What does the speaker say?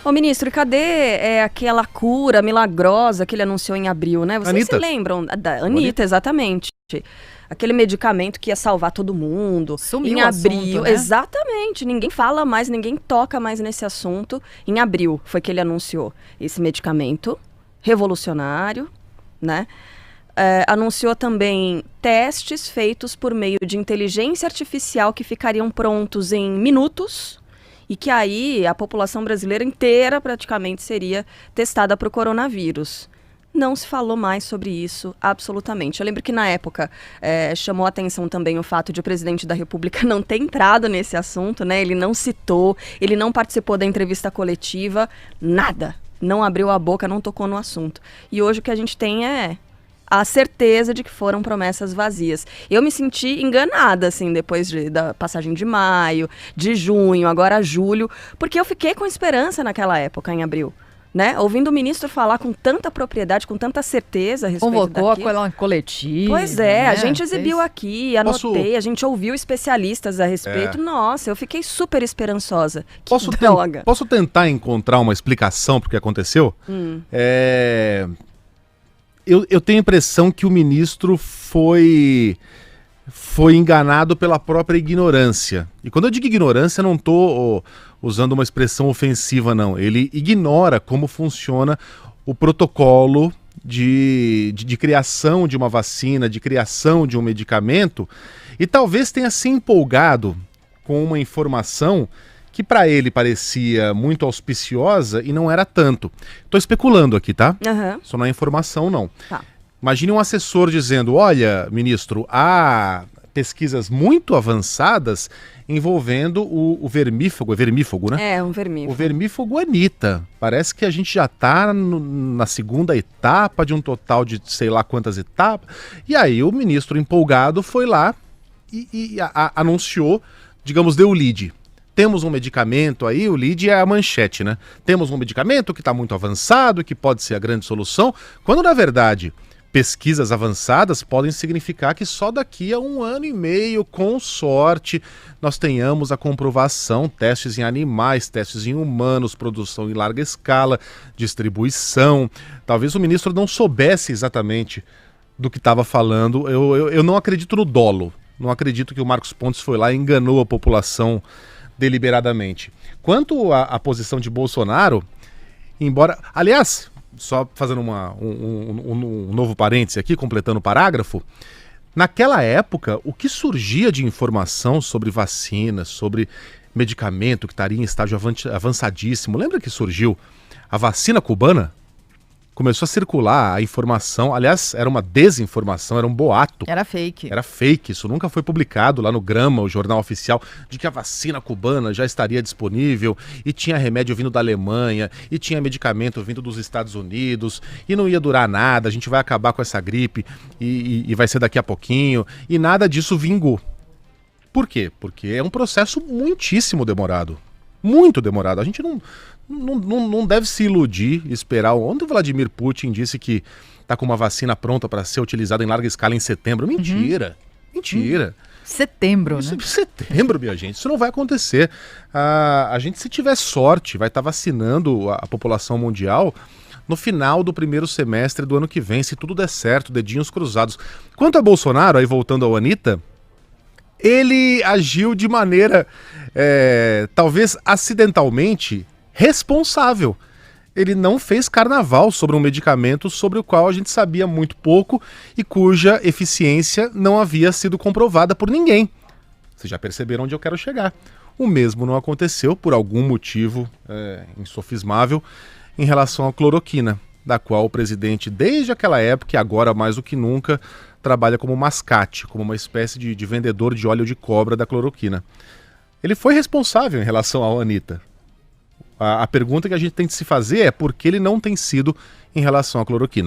Ô, ministro, e cadê aquela cura milagrosa que ele anunciou em abril, né? Vocês Anitta. se lembram da Anitta, exatamente. Aquele medicamento que ia salvar todo mundo. Sumiu em o abril, assunto, né? exatamente. Ninguém fala mais, ninguém toca mais nesse assunto. Em abril foi que ele anunciou esse medicamento revolucionário, né? Anunciou também testes feitos por meio de inteligência artificial que ficariam prontos em minutos e que aí a população brasileira inteira praticamente seria testada para o coronavírus. Não se falou mais sobre isso, absolutamente. Eu lembro que na época chamou a atenção também o fato de o presidente da República não ter entrado nesse assunto, né? Ele não citou, ele não participou da entrevista coletiva, nada. Não abriu a boca, não tocou no assunto. E hoje o que a gente tem é a certeza de que foram promessas vazias. Eu me senti enganada, assim, depois da passagem de maio, de junho, agora julho, porque eu fiquei com esperança naquela época, em abril. Né? Ouvindo o ministro falar com tanta propriedade, com tanta certeza a respeito Convocou daquilo. a coletiva. Pois é, né? a gente exibiu aqui, anotei, a gente ouviu especialistas a respeito. É. Nossa, eu fiquei super esperançosa. Que Posso droga. Posso tentar encontrar uma explicação pro que aconteceu? Eu tenho a impressão que o ministro foi enganado pela própria ignorância. E quando eu digo ignorância, eu não estou usando uma expressão ofensiva, não. Ele ignora como funciona o protocolo de criação de uma vacina, de criação de um medicamento, e talvez tenha se empolgado com uma informação que para ele parecia muito auspiciosa e não era tanto. Estou especulando aqui, tá? Aham. Isso não é informação, não. Tá. Imagine um assessor dizendo, olha, ministro, há pesquisas muito avançadas envolvendo o vermífugo, é vermífugo, né? É, um vermífugo. O vermífugo Anitta. Parece que a gente já está na segunda etapa de um total de sei lá quantas etapas. E aí o ministro empolgado foi lá e anunciou, digamos, deu o lead. Temos um medicamento aí, o lead é a manchete, né? Temos um medicamento que está muito avançado, que pode ser a grande solução, quando na verdade pesquisas avançadas podem significar que só daqui a 1 ano e meio, com sorte, nós tenhamos a comprovação, testes em animais, testes em humanos, produção em larga escala, distribuição. Talvez o ministro não soubesse exatamente do que estava falando. Eu não acredito no dolo, não acredito que o Marcos Pontes foi lá e enganou a população deliberadamente. Quanto à posição de Bolsonaro, embora... Aliás, só fazendo um novo parêntese aqui, completando o parágrafo, naquela época, o que surgia de informação sobre vacina, sobre medicamento que estaria em estágio avançadíssimo, lembra que surgiu a vacina cubana? Começou a circular a informação, aliás, era uma desinformação, era um boato. Era fake. Era fake, isso nunca foi publicado lá no Grama, o jornal oficial, de que a vacina cubana já estaria disponível, e tinha remédio vindo da Alemanha, e tinha medicamento vindo dos Estados Unidos, e não ia durar nada, a gente vai acabar com essa gripe, e vai ser daqui a pouquinho, e nada disso vingou. Por quê? Porque é um processo muitíssimo demorado. Muito demorado. A gente não deve se iludir, esperar. Ontem o Vladimir Putin disse que está com uma vacina pronta para ser utilizada em larga escala em setembro. Mentira. Mentira. Setembro, Isso né? é setembro, minha gente. Isso não vai acontecer. A gente, se tiver sorte, vai estar vacinando a população mundial no final do primeiro semestre do ano que vem, se tudo der certo, dedinhos cruzados. Quanto a Bolsonaro, aí voltando ao Anitta, ele agiu de maneira, talvez acidentalmente, responsável. Ele não fez carnaval sobre um medicamento sobre o qual a gente sabia muito pouco e cuja eficiência não havia sido comprovada por ninguém. Vocês já perceberam onde eu quero chegar. O mesmo não aconteceu, por algum motivo insofismável, em relação à cloroquina, da qual o presidente, desde aquela época e agora mais do que nunca, trabalha como mascate, como uma espécie de vendedor de óleo de cobra da cloroquina. Ele foi responsável em relação à Anitta. A pergunta que a gente tem que se fazer é por que ele não tem sido em relação à cloroquina.